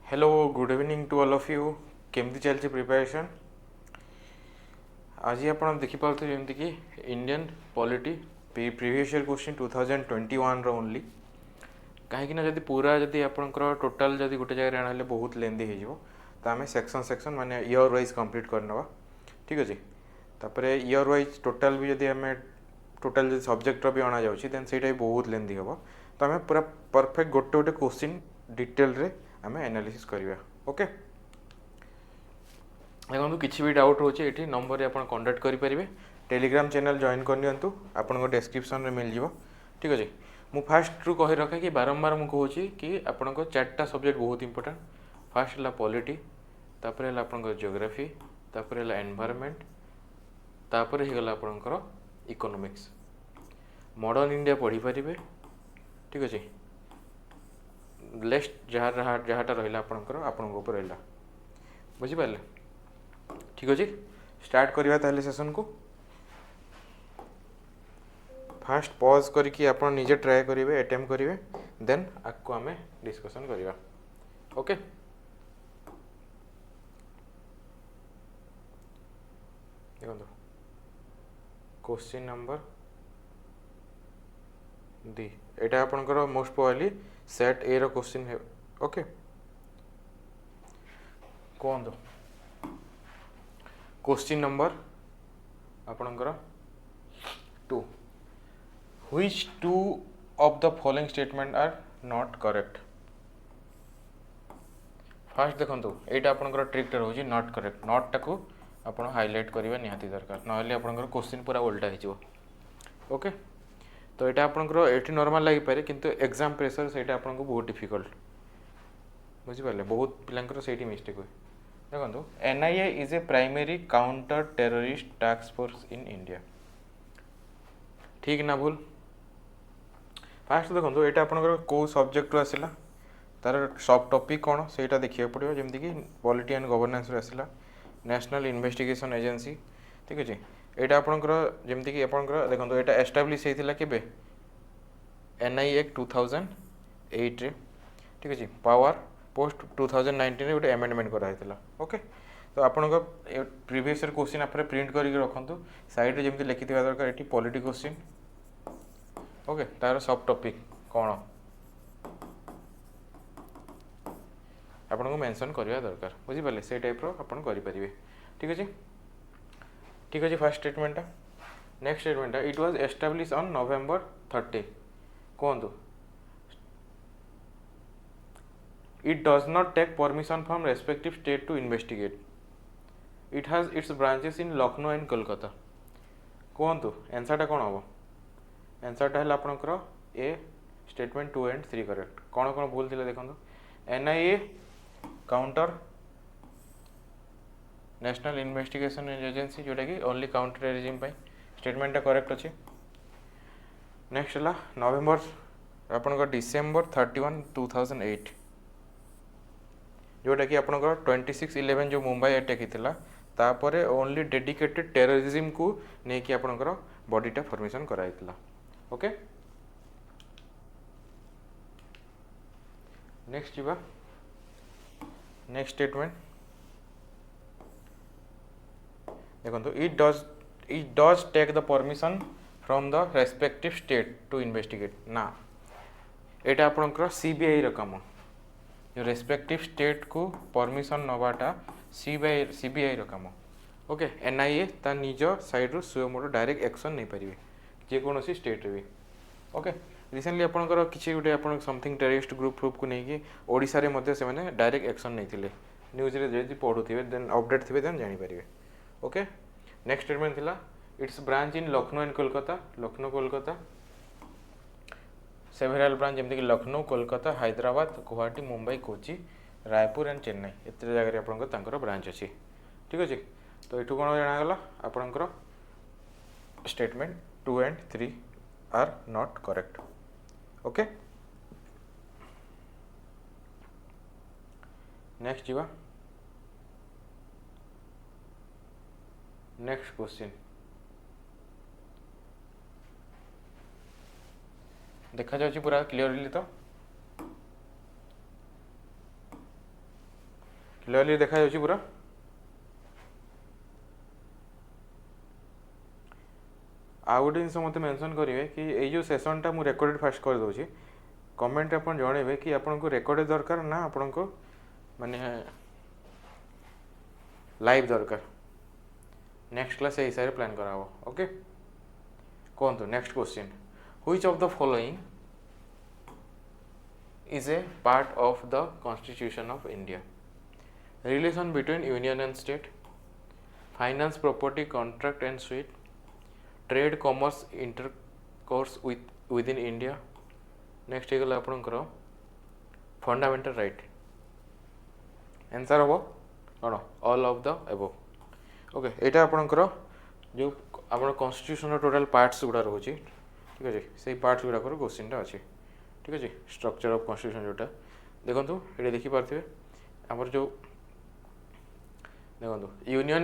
Hello good evening to all of you केमती चलती preparation आज आप देखिपे जमीक Indian polity previous year question 2021 only कहीं जब पूरा जब आपंकर टोटाल जब गोटे जगह आना बहुत लेंदी हो तो आम सेक्शन सेक्शन माने ईयर वाइज कंप्लीट करनवा ठीक अच्छे तापर ईयर वाइज टोटाल भी जब आम टोटाल जो सब्जेक्ट भी अणा जाऊँगी देन से बहुत लेंदी हम तो आम पूरा परफेक्ट गोटे गोटे क्वेश्चन डिटेल रे आम एनालिसिस करवा ओके देखो किसी भी डाउट रोचे ये नंबर आप कंटाक्ट करेंगे टेलीग्राम चैनल जॉइन करनी आपको डिस्क्रिप्शन में मिल जाव ठीक अच्छे मु फास्ट रू कही रखे कि बारंबार मुझे कहूँ कि आपको चार्टा सब्जेक्ट बहुत इंपोर्टेंट फास्ट है पॉलिटी तापर है आपंकर जियोग्राफी तापर है एनवायरनमेंट तापर होगला आपंकर इकोनॉमिक्स मॉडर्न इंडिया पढ़ी पारे ठीक अच्छे लेस्ट जहाँटा रहा आपंकर रहा बुझिपारे ठीक अच्छे स्टार्ट करवा ताहले सेशन को फास्ट पॉज करके आप निजे ट्राए करेंगे अटेम्प्ट करेंगे देन आपको आम डिस्कसन करवा ओके देखो क्वेश्चन नंबर डी एटा आपनकर most probably set a row question है ओके कहतु क्वेश्चन नंबर आपनकर 2 which two of the following statement are not correct fast देखो यहाँ आपंकर ट्रिक्टा रोज नॉट करेक्ट नॉट टाक आप हाईलाइट करवा निहाती दरकार ना आपंकर क्वेश्चन पूरा उल्टा हो ओके तो यहाँ आपंकर ये नॉर्मल लगिपारे किंतु एग्जाम प्रेशर से आपको बहुत डिफिकल्ट बुझिपारे बहुत पिलांकर से मिस्टेक हुए देखो NIA is a primary counter terrorist task force in India ठीक ना भूल फास्ट देखो यहाँ आपंकर कौ सब्जेक्ट आसला तार सब टॉपिक कौन से देखा पड़ो जमीक पॉलिटी एंड गवर्नेंस आसला नेशनल इन्वेस्टिगेशन एजेंसी ठीक अच्छे यहाँ आपंकर जमीक आपंकर देखो यहाँ एस्टाब्लीश होता के एनआई एक्ट 2008 रे ठीक अच्छे पावर पोस्ट 2019 रे गोटे एमेंडमेंट कराइला ओके तो आपण प्रीवियस क्वेश्चन आप प्रिंट करके रखु साइड जमी लिखि दरकार ये पॉलिटी क्वेश्चन ओके तार सब टॉपिक कौन आपको मेंशन करवा दरकार बुझिपारे से टाइप आपन करेंगे ठीक अच्छे फास्ट स्टेटमेंटा नेक्स्ट स्टेटमेंटा it was establish on November 30 कहतु it does not take permission from respective state to investigate it has its branches in Lucknow and Kolkata कहतु आंसरटा कौन हम आंसरटा है आपंकर ए स्टेटमेंट 2 एंड 3 करेक्ट कौन कौन भूल थी देखो NIA counter national investigation agency जोटा कि ओनली काउंटर टेररिज्म स्टेटमेंटा करेक्ट अच्छे नेक्स्ट है नवेम्बर आपंकर डिसेम्बर 31 2008 जोटा कि आपंकर 26/11 जो मुंबई अटैक होता तापर ओनली डेडिकेटेड टेररिज्म को लेकिन आपंकर बॉडीटा फॉर्मेशन कराइला ओके नेक्स्ट जीवा नेक्स्ट स्टेटमेंट देखो it does take the permission from the respective state to investigate ना यहाँ आपंकर सीबीआई काम जो रेस्पेक्टिव स्टेट को परमिशन नवाटा सीबीआई काम ओके एनआईए ता निज साइड रू स्वयं डायरेक्ट एक्शन नहीं पारे जेकोसी स्टेट रे भी ओके रिसेंटली आपंकर किसी गोटे आप समथिंग टेररिस्ट ग्रुप को लेकिन ओडिशा रे मध्य से डायरेक्ट एक्शन नहीं न्यूज रे जब पढ़ुवे देन अपडेट थे देन जानीपारे ओके नेक्स्ट स्टेटमेंट थिला its branch in Lucknow and Kolkata Lucknow Kolkata several branch जमीक लखनऊ कोलकाता हैदराबाद गुवाहाटी मुंबई कोची रायपुर एंड चेन्नई एत जगह आपंकर ब्रांच अच्छी ठीक अच्छे तो यू कौन जानागला आपंकर statement 2 and 3 are not correct okay next जीवा नेक्स्ट क्वेश्चन देखा जाऊँ पूरा क्लीयरली तो क्लियरली देखा जाउछि पूरा आ गोटे जिन मत मेनसन करेंगे कि ये जो सेसनटा मुझे रेकर्डेड फास्ट कर दूसरी कमेंट आप जनइबे कि आपन को रेकर्डेड दरकार ना आपन को माने लाइव दरकार नेक्स्ट क्लास हिसाब से प्लान करा ओके कहतु next question which of the following is a part of the Constitution of India? Relation between union and state, finance, property, contract and suite, trade, commerce, intercourse within India. Next है गला आपनकर fundamental right answer हम कौन all of the above okay एटा आपनकर जो आपण constitution total parts गुड़ा रोचे ठीक अच्छे से पार्ट्स गुड़ा क्वेश्चनटा अच्छे ठीक अच्छे स्ट्रक्चर ऑफ कॉन्स्टिट्यूशन जोटा देखो ये देखिपे आमर जो देखो यूनियन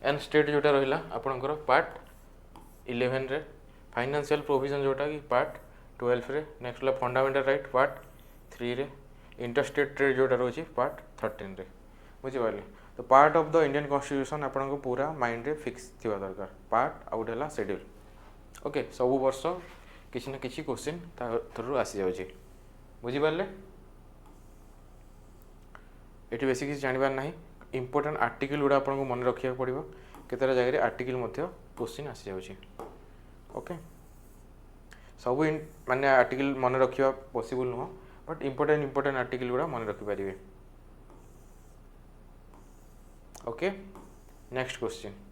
एंड स्टेट जोटा रहा आपणकर पार्ट 11 रे फाइनेंशियल प्रोविजन जोटा कि पार्ट 12 रे नेक्स्ट है फंडामेंटल राइट पार्ट 3 रे इंटरस्टेट ट्रेड जोटा रोचे पार्ट 13 रे बुझिपारे तो part of the Indian constitution आपन को पूरा माइंड रे फिक्स थिवा दरकार पार्ट आउट है शेड्यूल ओके सब वर्ष किसी ना किसी क्वेश्चन थ्रू आसी जाउछि बुझिपारे ये बेस किसी जानवर ना इंपोर्टेंट आर्टिकल गुड़ा आपको मन रखा पड़ो केतटा जगह आर्टिकल क्वेश्चन आसी जाउछि ओके सब माने आर्टिकल मन रखा पॉसिबल नुह बट इंपोर्टेंट आर्टिकल गुड़ा मन रखिपारे okay next question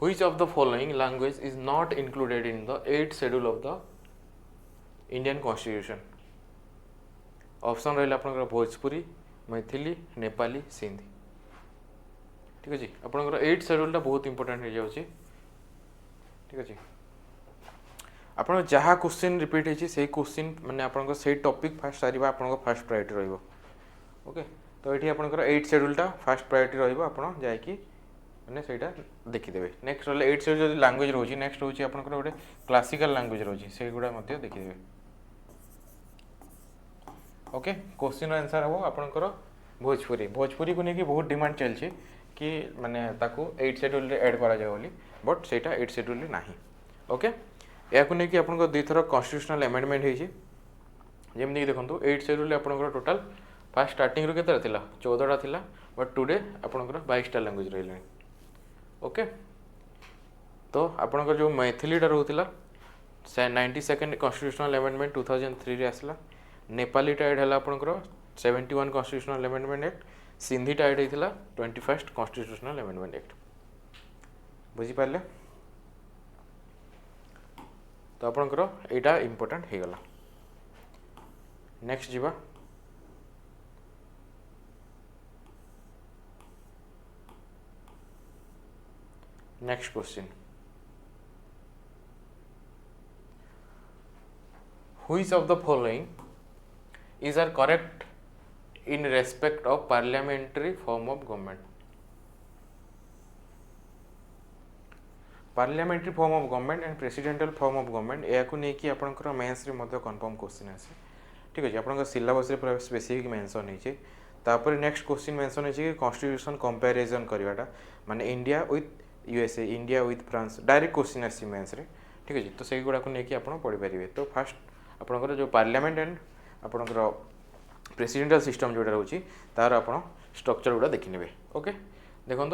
Which of the following language is not included in the 8th schedule of the Indian Constitution? Option रहा आपंकर भोजपुरी मैथिली नेपाली सिंधी ठीक अच्छे आपंकर 8th शेड्यूलटा बहुत इंपोर्टेंट हो जाए ठीक अच्छे आप जहाँ क्वेश्चन रिपीट होती से क्वेश्चन माने आपंकर से टॉपिक फास्ट सारे आपंकर फास्ट प्रायोरिटी रहिबो ओके तो ये आपंकर 8th शेड्यूलटा फास्ट प्रायोरिटी रहिबो आपन जायकि मैंने सहीटा देखीदे नेक्स्ट रहा 8th शेड्यूल जो लैंग्वेज रोचे नेक्स्ट रोचे आपंकर गोटे क्लासिकल लैंग्वेज रोचे से गुड़ा देखीदे ओके क्वेश्चन आंसर हम आपंकर भोजपुरी को लेकिन बहुत डिमांड चलती कि माने ताकू 8th शेड्यूल ऐड करा जाए बोली बट सेटा 8th शेड्यूल नहीं ओके या नहीं आपन दुई थर कन्स्टिट्यूशनल अमेंडमेंट होती जमीक देखो 8th शेड्यूल आपंकर टोटाल फास्ट स्टार्टिंग रू केतटा थिला 14टा थिला बट टुडे आपंकर 22टा लैंग्वेज रही ओके तो आपंकर जो मैथिलीटा रोला 92nd कन्स्टिट्यूशनल अमेंडमेंट 2003 रे आसला नेपालीटा एड है आपंकर 71 कन्स्टिट्यूशनल अमेंडमेंट एक्ट सिंधीटा एड होता 21st कन्स्टिट्यूशनल अमेंडमेंट एक्ट बुझिपारे तो आपंकर यहाँ इम्पोर्टेंट हो गला नेक्स्ट जीवा next question which of the following is are correct in respect of parliamentary form of government parliamentary form of government and presidential form of government या नहीं आपंकर mains रे मध्य कन्फर्म क्वेश्चन आसे ठीक अच्छे आप सिलेबस पूरा specific mention hopper next question mention हो कॉन्स्टिट्यूशन कंपैरिजन करवाटा माने India with USA India with France direct question आसी मेन्स रे ठीक अच्छे तो से गुड़ा नहीं आप पढ़ी पारे तो फास्ट आपंकर जो पार्लियामेंट एंड आपंकर प्रेसिडेंटल सिस्टम जोटा रोचे तार आप स्ट्रक्चर गुड़ा देखने ओके देखो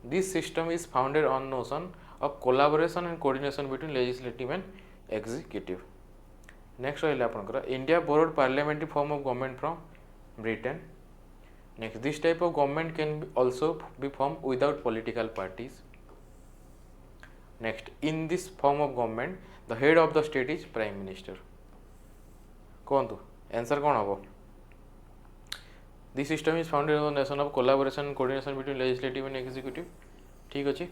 this system is founded on notion of collaboration and coordination between legislative and executive next रहा आपंकर India borrowed parliamentary form of government from Britain next this type of government can also be form without political parties next in this form of government the head of the state is prime minister कहतु answer कौन हम this system is founded on the nation of collaboration and coordination between legislative and executive ठीक अच्छे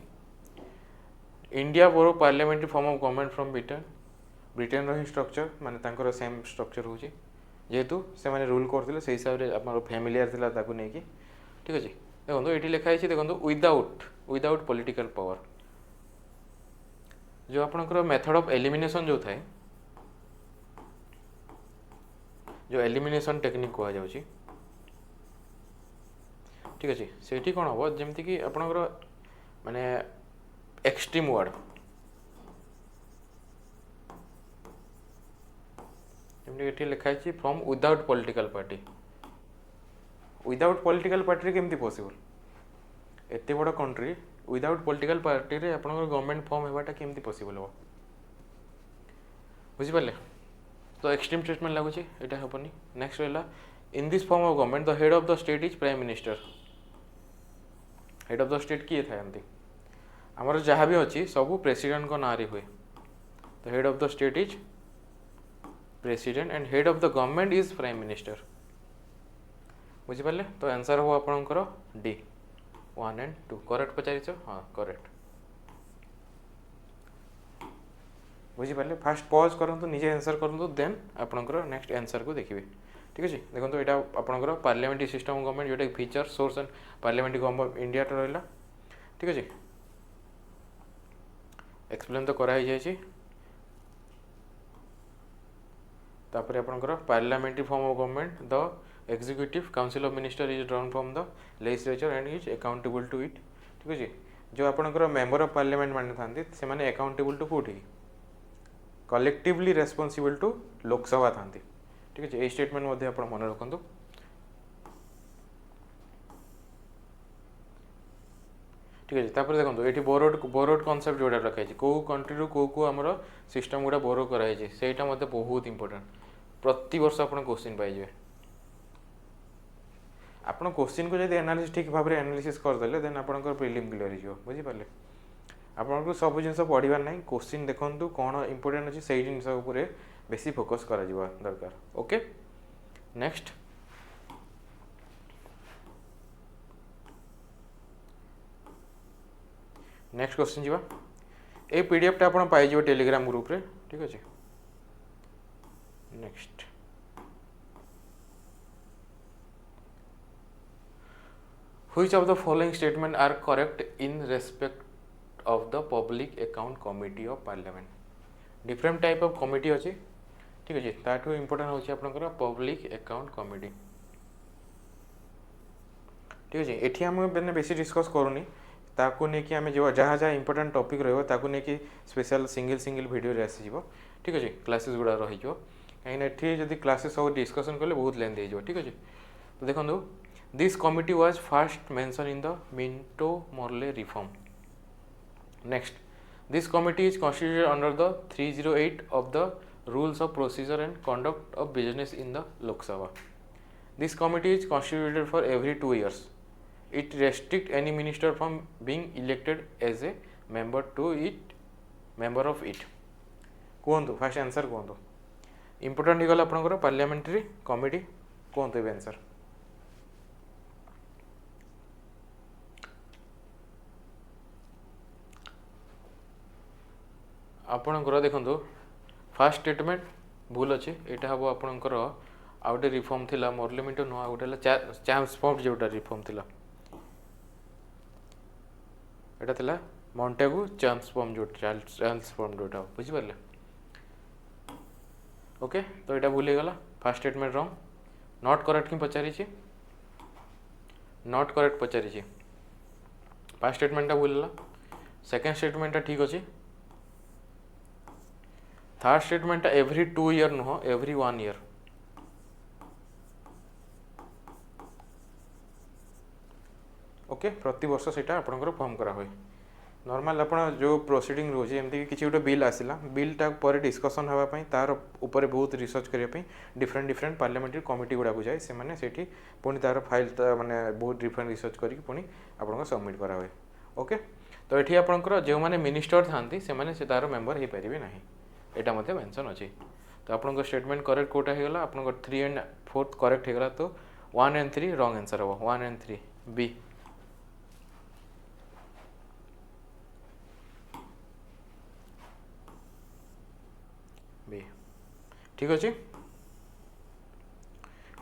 India बोरो parliamentary form of government from Britain रही structure माने same structure हो जेहेतु से रूल करते से हिसाब से आप फैमिलियर थिला ताकू नहीं कि ठीक अच्छे देखो ये लिखाई देखो विदाउट पॉलिटिकल पावर जो आपंकर मेथड ऑफ एलिमिनेशन जो थाए जो एलिमिनेशन टेक्निक कह जाउची ठीक अच्छे से कौन हम जमती कि आपणकर माने एक्सट्रीम वर्ड जमी लिखाई from without political party without political party केमती पॉसिबल एत बड़ कंट्री विदाउट पॉलिटिकल पार्टी रे आपणकर गवर्नमेंट फॉर्म होगाटा केमती पॉसिबल हो बुझिपारे तो एक्सट्रीम स्टेटमेंट लगुच यहाँ हेनी नेक्स्ट रहा इन this form of government the head of the state is prime minister head of the state किए था आमर जहाँ भी अच्छी सब प्रेसिडेंट को ना हुए the head of the state is president and head of the government is prime minister बुझिपारे तो आंसर हो आपणकर डी 1 and 2 करेक्ट पचार हाँ करेक्ट बुझिपारे फास्ट पॉज करूँ निजे आंसर करूँ देन आपणकर नेक्स्ट आंसर को देखिए ठीक अच्छे देखो यहाँ आपणकर पार्लियामेंट्री सिस्टम गवर्नमेंट जोटा feature source and parliamentary government India रहा ठीक अच्छे एक्सप्लेन तो कराई जाइए तापर आपणकर parliamentary form of government the executive council of minister is drawn from the legislature and is accountable to it ठीक अच्छे जो आपणकर मेंबर ऑफ पार्लियामेंट माने थांती से माने अकाउंटेबल टू कोठी कलेक्टिवली रेस्पॉन्सिबल टू लोकसभा थांती ठीक अच्छे ये स्टेटमेंट मध्य आप मन रखु ठीक अच्छे तापर देखो ये बोरोड कॉन्सेप्ट जोड़ा रखाई कौ कंट्री को आमर सिस्टम गुड़ा बोरो कराई सेटा मत बहुत इंपोर्टेंट प्रति वर्ष आप क्वेश्चन पाइबे आप क्वेश्चन को जब एनालिसिस ठीक भाव में एनालिसिस करदे देन आपंकर प्रिलिम क्लियर हो बुझिपारे आपको सब जिन पढ़ार ना क्वेश्चन देखूँ कौन इंपोर्टेंट अच्छे से जिन बेसी फोकस कर दरकार ओके नेक्स्ट नेक्स्ट क्वेश्चन जीवा ए पीडीएफ टा आपन पाइजो टेलीग्राम ग्रुप रे ठीक अच्छे next which of the following statement are correct in respect of the public account committee of parliament different type of committee अच्छे ठीक अच्छे ताठू इंपोर्टेंट होची आपनकर पब्लिक अकाउंट कमिटी ठीक अच्छे एठी हम मैंने बेसी डिस्कस करूनी ताकू नहीं आम जो जहाँ जहाँ इंपोर्टेंट टॉपिक रही नहीं स्पेशल सिंगल सिंगल वीडियो रे आसी ठीक अच्छे क्लासेस गुड़ा रही कहीं जब क्लासेस सब डिस्कसन कले बहुत लेंथ हो ठीक अच्छे तो देखो this committee was first mention in the Minto Morley reform next this committee is constituted under the 308 of the rules of procedure and conduct of business in the Lok Sabha this committee is constituted for every 2 years it restrict any minister from being elected as a member of it कहतु first answer कहतु important होगा आपंकर parliamentary committee कहतु ये answer आपणकर देखो fast statement भूल अच्छे यहाँ हम आपणकर आउ गोटे रिफॉर्म थिला मोर्ले मिंटो नुआ गोटे चाम्सफोर्ड जोटा रिफॉर्म थिला एटा थिला मॉन्टेगू चाम्सफॉर्म जो ट्रांसफॉर्म जोटा बुझिपारे ओके तो यहाँ भूल गला first statement wrong not correct कि पचारि नॉट करेक्ट पचारि फास्ट स्टेटमेंटा भूल सेकेंड स्टेटमेंटा ठीक अच्छे थर्ड स्टेटमेंटा एवरी 2 year नुह एवरी 1 year ओके प्रति वर्ष से आपंकर फॉर्म करा हुए नॉर्मल आप जो प्रोसीडिंग रोचे जमीक किसी गोटे बिल आसला बिलटा पर डिस्कसन होगापी तार उपर बहुत रिसर्च करने डिफरेंट डिफरेंट पार्लियामेंट्री कमिटी गुड़ा जाए से पुणी तार फाइल माने बहुत डिफरेंट रिसर्च करके पुणी आप सबमिट करा हुए ओके तो ये आपंकर जो मैंने मिनिस्टर था से तार मेम्बर हो पारे ना यहाँ मत मेंशन अच्छे तो आपंकर स्टेटमेंट करेक्ट कोटा होगा आप 3 and 4 करेक्ट होगा तो 1 and 3 रॉन्ग आंसर हम 1 and 3 बी बी ठीक अच्छे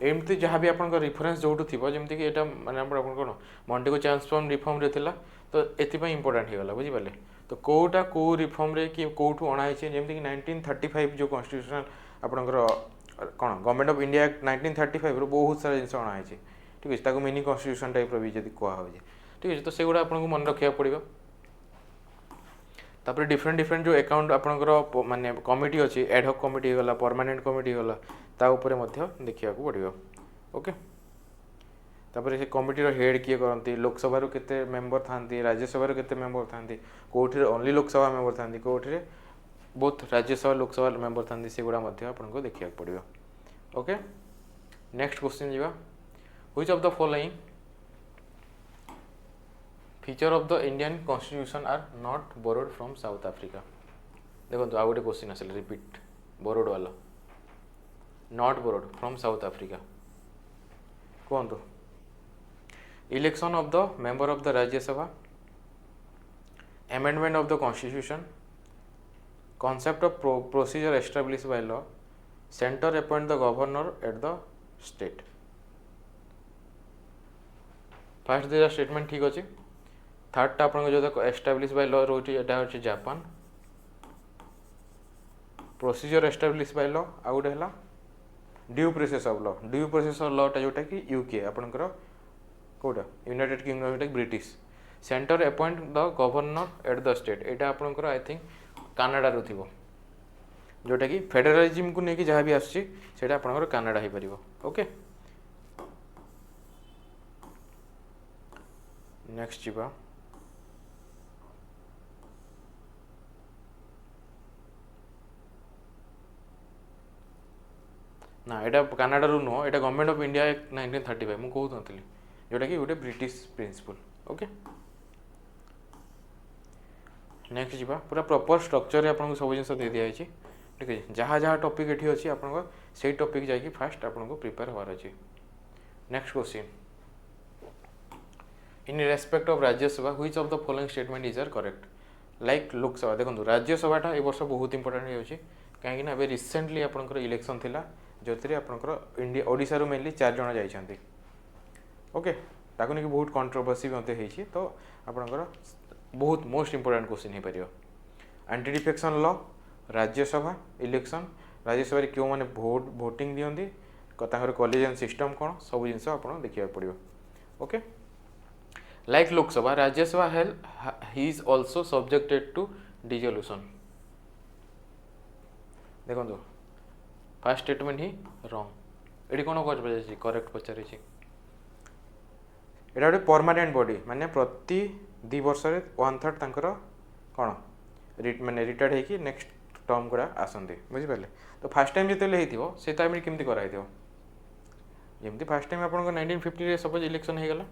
एमती जहाँ भी आप रिफरेन्स जो थी जमीक यहाँ मानते कौन मॉन्टेगू ट्रांसफॉर्म रिफॉर्म रे थिला तो ये इंपोर्टेंट होगा बुझिपारे तो कौटा कौ रिफॉर्म रे कि कौटू अणाई जमीक 1935 जो कॉन्स्टिट्यूशनल आपंकर कौन गवर्नमेंट ऑफ इंडिया एक्ट 1935 बहुत सारा जिन अणाई ठीक अच्छे मिनी कन्स्टिट्यूशन टाइप भी जब कहुए ठीक है तो सेगुड़ा आपको मन रखा पड़ो तापर डिफरेंट डिफरेंट जो अकाउंट आपंकर माने कमिटी अच्छी एडहॉक कमिटी गला परमानेंट कमिटी गला ता उपरे मध्य देखा पड़ो ओके तापर से कमिटीर हेड किए करती लोकसभा केते मेंबर था राज्यसभा केते मेंबर था कौटे ओनली लोकसभा मेंबर था कौटे बहुत राज्यसभा लोकसभा मेंबर था सेगुड़ा आपको देखा पड़ो ओके नेक्स्ट क्वेश्चन जीवा which of the following feature of the Indian constitution are not borrowed from South Africa देखो आ गोटे क्वेश्चन आसे रिपीट बोरोड वाला not borrowed from South Africa कहतु election of the member of the Rajya Sabha amendment of the constitution concept of procedure established by law center appoint the governor at the state first दिटा statement ठीक अच्छे third टा आपन जो establish by law रोटी एटा होची Japan procedure establish by law आ गोटे हला ड्यू प्रोसेस ऑफ लॉ टा जोटा कि यूके आपनकर कोटा यूनाइटेड किंगडम जोटा British centre appoint the governor at the state एटा आपनकर आई थिंक कानाडा रो थिबो जोटा कि फेडरलिज्म को लेकिन जहाँ भी आसटा आपंकर कानाडा हो पार ओके नेक्स्ट जीवा ना एटा कानाडा रू नुह एटा गवर्नमेंट ऑफ इंडिया एक्ट 1935 मुझे कहूँ जोटा कि गोटे ब्रिटिश प्रिंसिपल ओके नेक्स्ट जीवा पूरा प्रॉपर स्ट्रक्चर आपको सब जिन दे दिखाई ठीक है जहाँ जहाँ टॉपिक एठी अच्छी आप से टॉपिक जाकि फास्ट आपको प्रिपेयर होवार अच्छे next question in respect of Rajya Sabha which of the following statement is are correct like Lok Sabha देखो राज्यसभाटा ए वर्ष बहुत इंपोर्टेंट हो कहीं रिसेंटली आपंकर इलेक्शन थिला जो आपंकर इंडिया ओडिशा मेनली 4 जन जाइछन्ति ओके ताको नहीं बहुत कंट्रोवर्सी भी तो आपंकर बहुत मोस्ट इंपोर्टेंट क्वेश्चन हो पार anti defection law Rajya Sabha election Rajya Sabha क्यों मैंने भोटिंग दिखती कॉलेजियन सिस्टम कौन सब जिन आप देखा पड़ो ओके लाइक लोकसभा राज्यसभा ही is also subjected to dissolution देखो फर्स्ट स्टेटमेंट ही रॉन्ग ये कौन करेक्ट पचार एटा गोटे परमानेंट बॉडी माने प्रति 2 वर्ष 1/3 तांकर कौन माने रिटायर्ड होगी नेक्स्ट टर्म गुड़ा आसती बुझिपारे तो फास्ट टाइम जो से टाइम केमती कराई जमी फास्ट टाइम आप 1950 सपोज इलेक्शन हो गला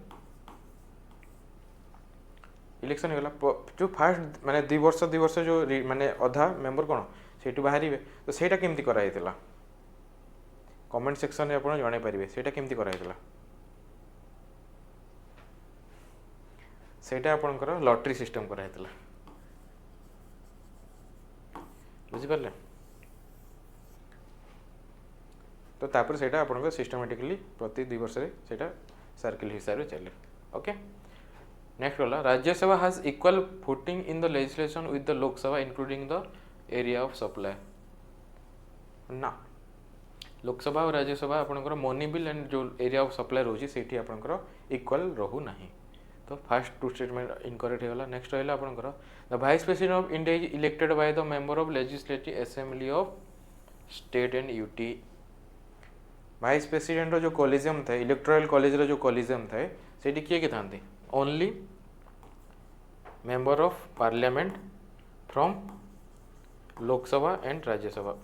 इलेक्शन हो गला जो फास्ट माने 2 वर्ष जो माने अधा मेंबर कौन से बाहर तो सहीटा केमती कराई कमेंट सेक्शन में आप जन पारे से केमती कराई सेटा आपनकर लॉटरी सिस्टम कराइतला बुझिपारे तो तापर सेटा आपनकर सिस्टमैटिकली प्रति 2 वर्ष सेटा सर्किल हिसाब से चले ओके नेक्स्ट वाला Rajya Sabha has equal footing in the legislation with the Lok Sabha including the area of supply ना लोकसभा और राज्यसभा आपनकर मनी बिल एंड जो एरिया ऑफ सप्लाई रोची सेठी आपनकर इक्वल रहू नहीं तो फर्स्ट 2 स्टेटमेंट इनकरेक्ट होगा नेक्स्ट रहा आपंकर the vice president of India is elected by the member of legislative assembly of state and UT vice president जो कॉलेजियम था इलेक्टोरल कॉलेज जो कॉलेजियम था सेठी किए था only member of parliament from Lok Sabha and Rajya Sabha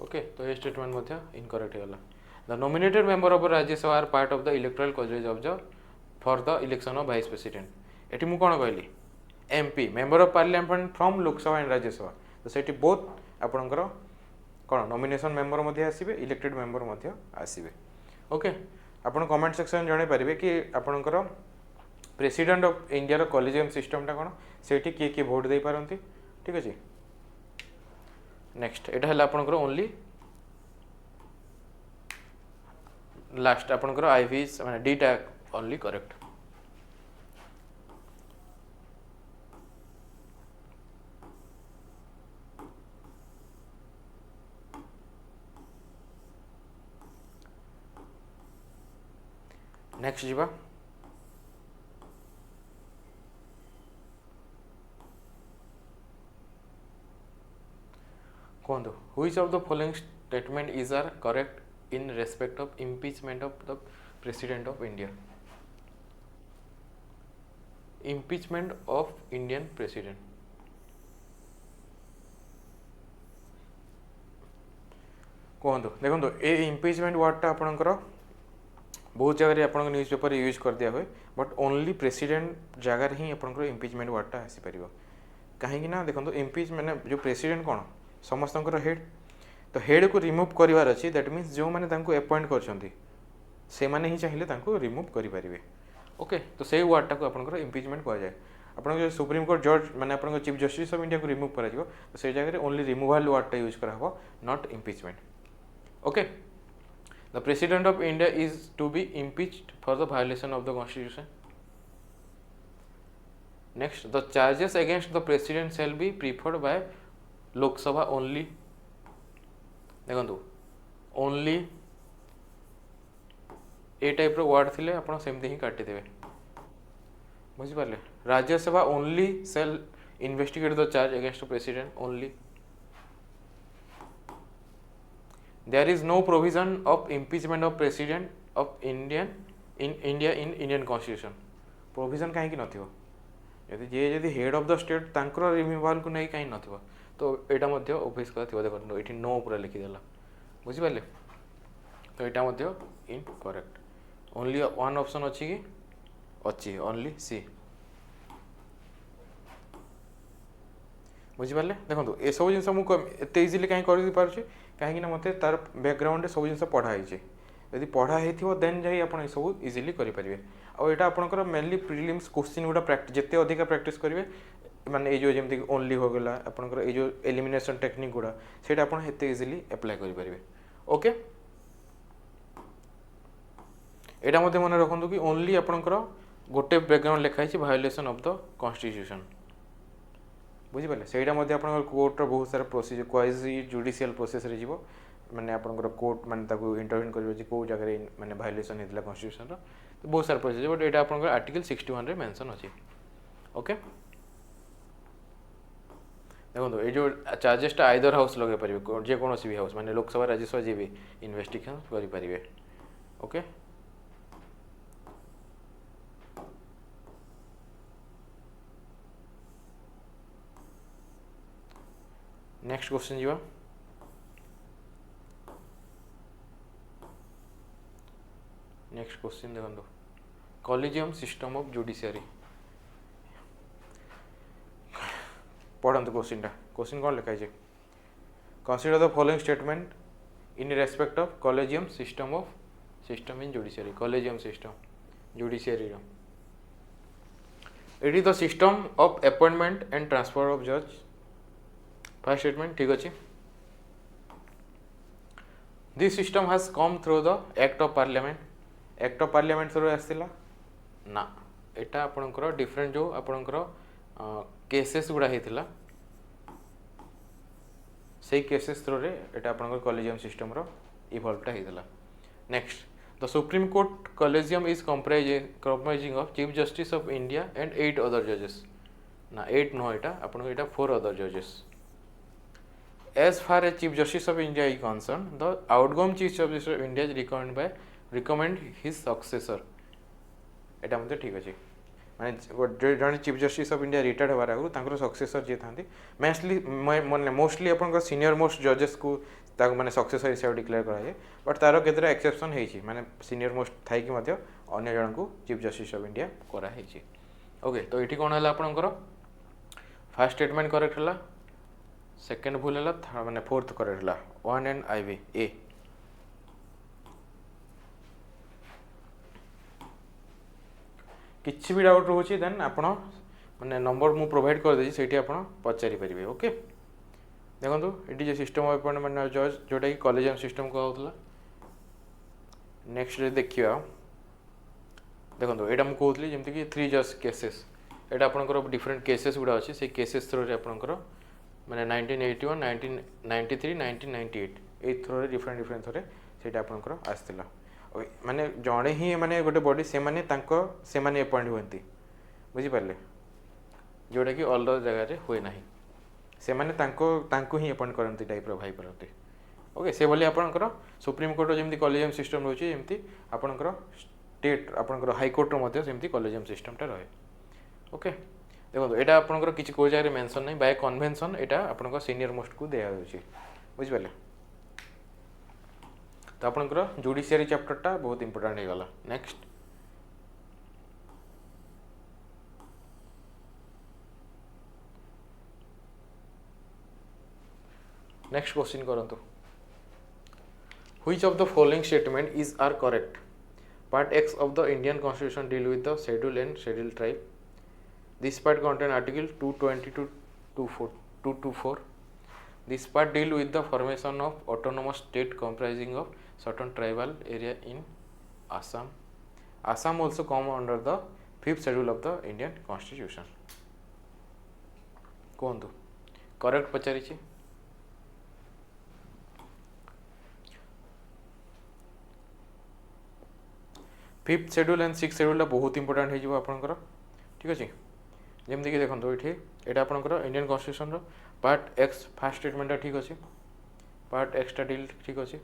okay तो ये स्टेटमेंट इनकरेक्ट होगा The nominated member of Rajya Sabha are part of the electoral college of the for the election of vice president. एटी मु कौन कहली MP member of parliament from Lok Sabha and Rajya Sabha तो सेठी both आपणकर कौन नॉमिनेशन मेंबर मध्य आसीबे इलेक्टेड मेंबर मध्य आसीबे ओके आपण कमेंट सेक्शन जणे पारिबे कि आपणकर प्रेसिडेंट ऑफ इंडिया रो कॉलेजियम सिस्टमटा कौन सेठी किए किए भोट दे पारंती ठीक अछि नेक्स्ट एटा हला आपणकर ओनली लास्ट आपणकर आईवी माने डीटा ओनली करेक्ट नेक्स्ट जीवा कहतु which of the following statement is are correct in respect of impeachment of the president of India impeachment of Indian president कहतु देखो ये इम्पीचमेंट वर्डटा आपणकर बहुत जगह आप न्यूज पेपर यूज कर दिया हुए बट ओनली प्रेसिडेंट जगार ही आपंकर इम्पीचमेंट वर्डटा आसीपर कहीं देखो इम्पीच मैंने जो प्रेसिडेंट कौन समस्त हेड तो हेड को रिमूव करार अच्छी दैट मीन्स जो मैंने अपॉइंट कर ही चाहिए रिमूव करेंगे ओके तो से वर्डटा को आपंकर इम्पीचमेंट कह जाए आप सुप्रीम कोर्ट जज मैंने आप चीफ जस्टिस ऑफ इंडिया को रिमूव कर तो से जगह ओनली रिमूवाल वर्डटा यूज करा not impeachment okay The President of India is to be impeached for the violation of the Constitution. Next, the charges against the President shall be preferred by Lok Sabha only. देखो only ए type रो word थिले आपण सेमती ही काटी देबे बुझी Parle Rajya Sabha only shall investigate the charge against the President only. There is no provision of impeachment of president of India in Indian Constitution. Provision कहीं नथिबो यदि जे यदि हेड ऑफ द स्टेट तांकर रिमूवल को नहीं कहीं नथिबो तो एटा मध्ये ऑफिस का थिबो देखो एठी नो पूरा लिखि देला बुझी पाले तो एटा मध्ये इनकरेक्ट ओनली वन ऑप्शन अछि कि अछि ओनली सी बुझी पाले देखो ए सब जिंस मु एते इजीली कहीं कर दी पारछि कहीं मत तार बैकग्राउंड सब जिन पढ़ाई यदि पढ़ाई देन जाई आप सब इजिली करेंगे आईटा आपंकर मेनली प्रिलिम्स क्वेश्चन गुड़ा जिते अधिका प्रैक्टिस करेंगे माने ये जो जमी ओनली हो गला आपंकर ये जो एलिमिनेशन टेक्निक गुड़ा से आपते इजिली अप्लाई करेंगे ओके यहाँ मन रखु कि ओनली आपंकर गोटे बैकग्राउंड लिखाई वायोलेशन ऑफ द कॉन्स्टिट्यूशन बुझीपारे से कोर्टर बहुत सारा प्रोसीजर क्वाजी जुडिशियल प्रोसेस रे जीवो माने आपनकर कोर्ट माने ताको इंटरवेन करबो जे को जगह माने वायोलेशन हेतला कॉन्स्टिट्यूशन रो तो बहुत सारा प्रोसीजर बट एटा आपनकर आर्टिकल 61 रे मेंशन अछि ओके देखो ये जो चार्जेसटा आइदर हाउस लगे पारिबे जे कोनोसी भी हाउस माने लोकसभा राज्यसभा जे भी इन्वेस्टिगेशन करि पारिबे ओके नेक्स्ट क्वेश्चन जीवा नेक्स्ट क्वेश्चन देखो कॉलेजियम सिस्टम ऑफ जुडिशियरी पढ़ंतु क्वेश्चन कौन लिखा है consider the following statement in respect of collegium system in judiciary collegium system judiciary it is the system of appointment and transfer of जज first statement ठीक अच्छे this system has come through the act of parliament through आसला ना एटा आपनकर different जो आपनकर cases गुड़ा होता से केसेस थ्रू रे एटा आपनकर कॉलेजियम सिस्टम रो इवॉल्वटा होता next the supreme court collegium is comprising of chief justice of India and 8 other जजेस ना 8 नो एटा आपनकर एटा 4 अदर जजेस As far as Chief Justice of India is concerned, the outgoing Chief Justice of India is recommend his successor. एटा मतलब ठीक अच्छे माने जन chief justice of India retired होवार आगु सक्सेसर जी था मोस्टली अपन सीनियर मोस्ट जजेस को माने सक्सेसर हिसाब डिक्लेयर कराए बट तार केतरा एक्सेप्शन होती माने सीनियर मोस्ट थी अन्य जन को चीफ जस्टिस ऑफ इंडिया कराई ओके तो ये कौन है आपंकर फास्ट स्टेटमेंट करेक्ट है सेकेंड भूल है माने फोर्थ करेक्ट है 1 एंड IV ए किसी भी डाउट रोचे देन आपण माने नंबर मु प्रोवाइड कर देछि सेठी आपण पचारि परिबे ओके देखंतु eighty J system of appointment जज जोटा कि कॉलेजियम सिस्टम को होतला नेक्स्ट रे देखिया देखंतु एटा मु कहतली जेमति कि 3 जज केसेस एटा आपनकर डिफरेंट केसेस गुडा अछि से केसेस थ्रू रे आपनकर माने 1981 1993 1998 ए थ्रू रे डिफरेंट थ्रू रे सेटा आपनकर आस्थिला माने जड़े ही माने गोटे बॉडी से माने अपॉइंट हुए बुझिपारे जोटा कि अलग जगह हुए ना से माने ही अपॉइंट करती टाइप भाई पारती ओके से भली आपंकर सुप्रीम कोर्ट जमी कॉलेजियम सिस्टम रोचे जमी आपंकर स्टेट आपंकर हाईकोर्ट सेमती कॉलेजियम सिस्टमटा रहे ओके देखो यहाँ आपंकर किसी को जगह मेंशन नहीं बाय कन्वेंशन यहाँ आपंकर सीनियर मोस्ट को दिया बुझिपारे तो आपंकर जुडिशियरी चैप्टरटा बहुत इंपोर्टेंट हो गला नेक्स्ट नेक्स्ट क्वेश्चन करंतु Which of the following statement is are correct? Part X of the Indian Constitution deal with the schedule and scheduled tribe. This part contain article 220 to 224. This part deal with the formation of autonomous state comprising of certain tribal area in Assam. Assam also come under the 5th schedule of the Indian Constitution. कहतु correct पचारि fifth schedule and six schedule बहुत important हो आपंकर ठीक अच्छे जमीक देखो ये यहाँ आपंकर Indian constitution part X first स्टेटमेंटा ठीक अच्छे पार्ट एक्सटा डील ठीक अच्छे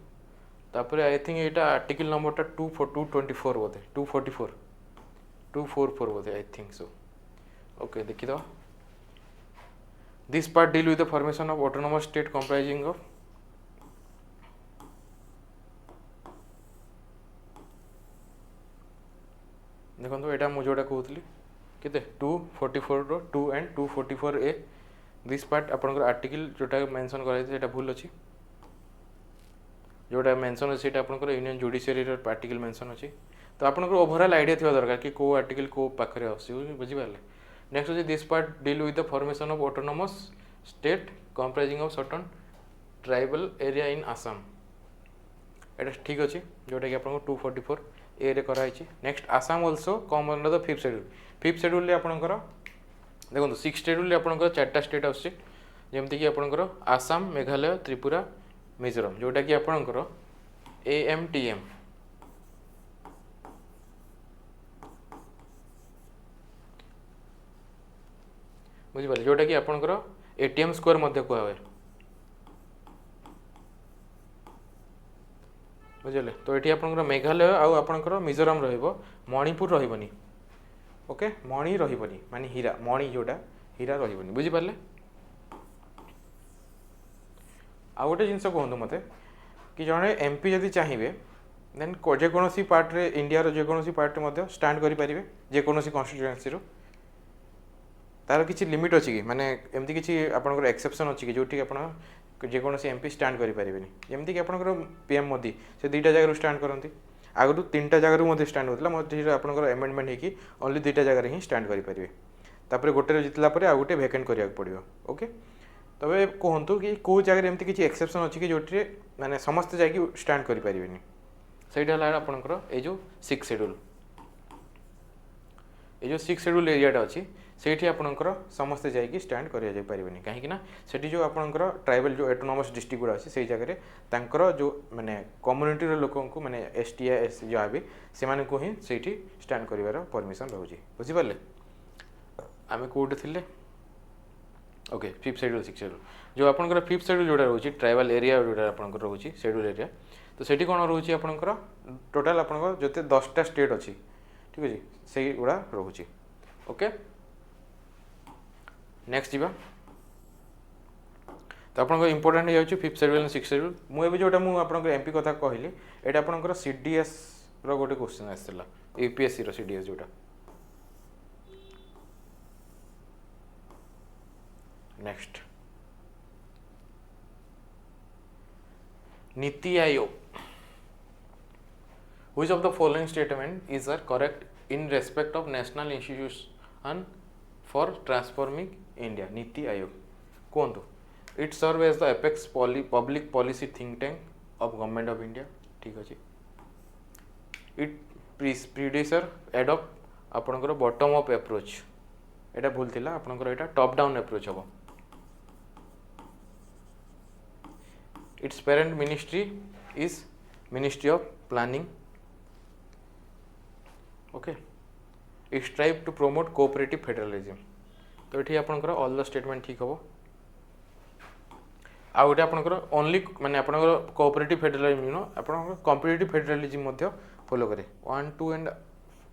तापर आई थिंक यहाँ आर्टिकल नंबरटा 224 बोधे 244 बोधे आई थिंक सो ओके देखीद this part deal with the formation of autonomous state comprising of देखो यहाँ मुझे जोटा कहती के 244 2 एंड 244A दिस पार्ट आपंकर आर्टिकल जोटा मेंशन कराई भूल अच्छी जोटा मेंशन अच्छे आपंकर यूनियन जुडिशियरी आर्टिकल मेंशन अच्छी तो आपंकर ओवरऑल आइडिया थी दरकार कि को आर्टिकल को पाखे बुझिपारे नेक्स्ट अच्छे this part deal with the formation of autonomous state comprising of certain tribal area in Assam एटा ठीक अच्छे जोटा कि आपको 244 ए रे कराई next Assam also come under the fifth schedule आपंकर देखो सिक्स शेड्यूल आपंकर 4टा स्टेट आमती कि आपंकर आसाम मेघालय त्रिपुरा मिजोरम जोटा कि आपंकर AMTM बुझिपारे जोटा कि आपंकर ATM स्क्वायर कहुए बुझे तो ये आपंकर मेघालय आउ आपंकर मिजोरम मणिपुर रही ओके मणि रही माने हीरा मणि जोटा हीरा रही बुझिपारे आ गोटे जिनस कहतु मत कि जड़े MP जदि चाहिए देन जेकोसी पार्ट रे इंडिया जेकोसी पार्ट स्टांड करें जेकोसी कन्स्टिट्यूएंसी तार किसी लिमिट अच्छी कि माने एमती किसी आपंकर एक्सेप्शन अच्छी कि जोटी आप जेकोसी MP स्टांड करें जमीक आपंकर PM मोदी से 2टा जगह स्टांड करती आगु 3टा जगह स्टांड होता मझे आपंकर एमेंडमेंट होगी ओनली 2टा जगह ही स्टांड करेंगे तापर गोटे जितला आ गोटे भैकेंट करा पड़ो ओके तबे कहतु कि कौ जगह एमती किसी एक्सेप्शन अच्छी कि जोटी माने समस्ते जाकि स्टांड करें सहीटा है आपंकर ये जो 6 शेड्यूल ये जो 6 शेड्यूल एरियाटा अच्छी से आपंकर समस्ते जाकि स्टांड करें कहीं जो आपंकर ट्राइबल जो ऑटोनोमस डिस्ट्रिक्ट गुड़ा अच्छी से जगह जो माने कम्युनिटी लोक माने ST जहाँ भी से ही से स्टांड कर परमिशन रोचे बुझिपारे आम कौटे थे okay fifth schedule six schedule जो आपंकर फिफ्थ शेड्यूल जोटा रोचे ट्राइबल एरिया जोटा आपंकर रोचे शेड्यूल एरिया तो सेठी कौन रोचे आपंकर टोटाल आपंकर जो 10टा स्टेट अच्छी ठीक अच्छे से गुड़ा रोचे ओके नेक्स्ट जीवा तो आपंकर इंपोर्टेंट हो fifth schedule and six schedule मुझे जोटा मुझे MP कथा कहली ये आपंकर CDS रोटे क्वेश्चन आसाला UPSC रो CDS जोटा next NITI Aayog Which of the following statement is correct in respect of National Institution for Transforming India NITI Aayog कहतु it serve as the apex public policy think tank of government of India ठीक अच्छे it predecessor adopt आपंकर bottom up approach एटा भूल थिला आपंकर एटा top down approach हम its parent ministry is ministry of planning okay strive to promote cooperative federalism तो ये आपंकर ऑल द स्टेटमेंट ठीक हम आ गए आपंकर ओनली माने आपंकर कोऑपरेटिव फेडरलिज्म नो आपंकर कॉम्पिटिटिव फेडरलिज्म फॉलो करे 1 2 एंड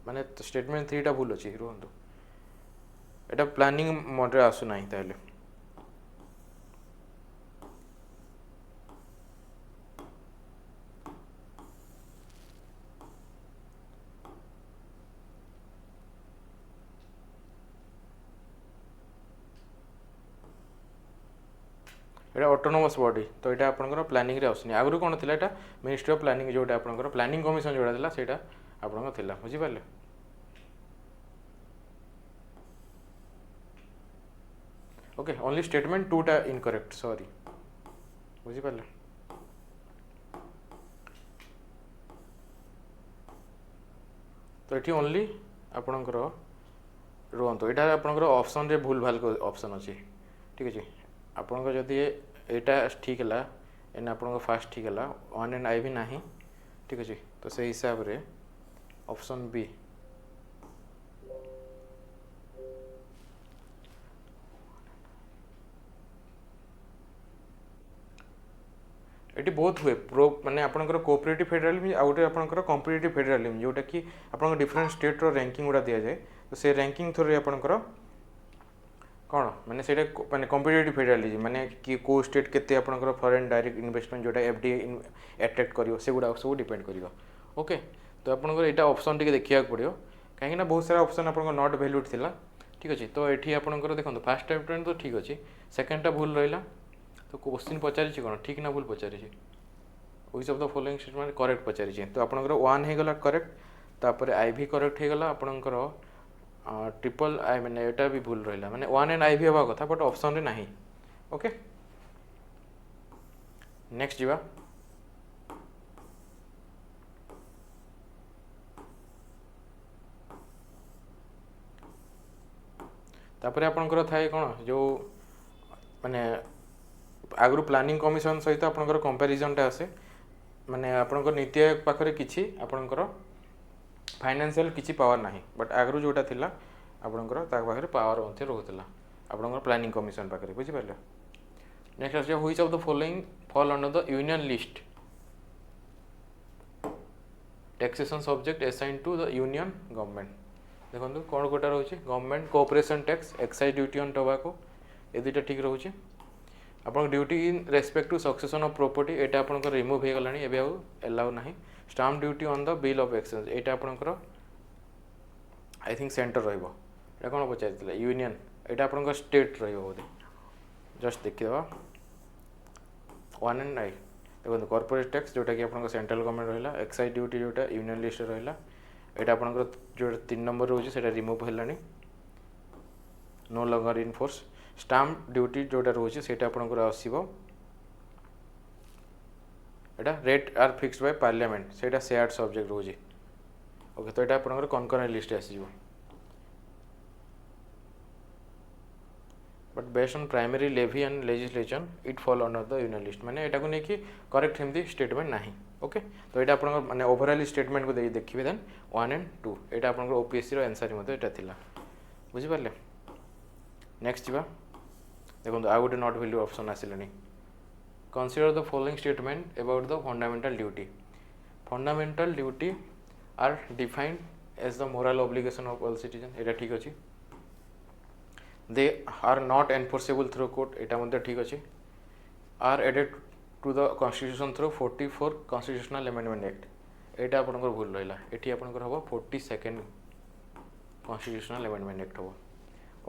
माने स्टेटमेंट 3 टा भूल अच्छी रुहतु एटा प्लानिंग मोड आसु ना ताले एटा ऑटोनोमस बॉडी तो ये आपंकर प्लानिंग रे आसुनी आगु कौन थी एटा मिनिस्ट्री ऑफ प्लानिंग जोटा आपंकर प्लानिंग कमिशन जोड़ा थिला सेटा आपंकर थिला बुझी पाले ओके ओनली स्टेटमेंट 2 टा इनकरेक्ट सॉरी बुझी पाले तो ये ओनली आपणकर रुहतु यहाँ आपंकर ऑप्शन रे भूल भाल ऑप्शन अच्छी ठीक अच्छे आपंकर जदि यहाँ ठीक है एन आप फास्ट ठीक है 1 एंड आई भी ना ठीक अच्छे तो से हिसाब रे ऑप्शन बी ये बहुत हुए प्रो माने आपंकर कोऑपरेटिव फेडरलिज्म आउ गोटे आपंकर कॉम्पिटिटिव फेडरलिज्म जोटा कि आपंकर डिफरेंट स्टेट रो रैंकिंग गुड़ा दि जाए तो से रैंकिंग थ्रू आपंकर कौन माने से माने कॉम्पिटिटिव फेडरलिज्म माने कि को स्टेट केते आपंकर फॉरेन डायरेक्ट इन्वेस्टमेंट जोटा एफडीआई अट्रैक्ट करियो से गुड़ा सब डिपेंड करियो ओके तो आपंकर यहाँ ऑप्शन टिके देखिया पड़ो कहीं बहुत सारा ऑप्शन आपंकर नॉट वैल्यूड थिला ठीक अच्छे तो ये आपंकर देखो फर्स्ट स्टेटमेंट तो ठीक अच्छे सेकेंडटा भूल रहा तो क्वेश्चन पचारि कौन ठीक ना भूल पचारि which of the following statement correct पचारि तो आपंकर 1 हो गला करेक्ट तापर आई भी करेक्ट हो गला आपंकर ट्रिपल आई मैंने यहाँ भी भूल रहा मैंने 1 एंड आई भी हवा कथा बट ऑप्शन रे नहीं ओके नेक्स्ट जीवा तापर आपंकर थाए कौन जो माने आगु प्लानिंग कमिशन सहित आपंकर कंपैरिजन आसे माने आपंकर नीति आयोग पाखरे किछि आपंकर फाइनेंशियल किछि पावर नाही बट आगु जोटा थिला आपंकर ता पाखरे पावर मध्ये रहउतला आपंकर प्लानिंग कमिशन पाखरे बुझि पाले नेक्स्ट आसे which of the following fall under the union list taxation subject assign to the union government देखो कौन गोटा रोचे government cooperation tax excise duty on tobacco ए दुटा ठीक रोचे आपन duty in respect to succession of property एटा आपनकर रिमूव हो गलानी एबे आउ अलाउ नाही stamp duty on the bill of exchange एटा आपनकर I think centre रहइबो Etah cone पचारितला union एटा आपनकर स्टेट रहइबो बोधे जस्ट देखिबा 1 एंड आई देखो कॉर्पोरेट टैक्स जोटा कि आपनकर सेंट्रल गवर्नमेंट रहला एक्साइज ड्यूटी जोटा यूनियन लिस्ट रहला एटा आपनकर जो 3 नंबर रोचे सेटा रिमूव हेलानी no longer in force stamp duty जोटा रोचे सेटा आपनकर आसीबो एटा rate are fixed by parliament सेटा शेयर्ड सब्जेक्ट रोचे ओके तो एटा आपनकर कनकरेंट लिस्ट आसीबो but based on primary levy and legislation it fall under the union list माने एटा को नेकी करेक्ट हिंदी स्टेटमेंट नाही ओके तो एटा आपनकर माने ओवरऑल स्टेटमेंट को देखिबे देन 1 एंड 2 एटा आपनकर ओपीएससी रो आंसर मध्ये एटा थिला बुझि पारले नेक्स्ट जीवा देखो आ गोटे नॉट वैल्यू ऑप्शन आसिलानी consider the following statement about the fundamental duty are defined as the moral obligation of all citizen एटा ठीक अछि they are not enforceable through court एटा मध्ये ठीक अछि are added to the constitution through 44 constitutional amendment act एटा आपनकर भूल रहिला एठी आपनकर हबो 42nd कॉन्स्टिट्यूशनल अमेंडमेंट एक्ट हबो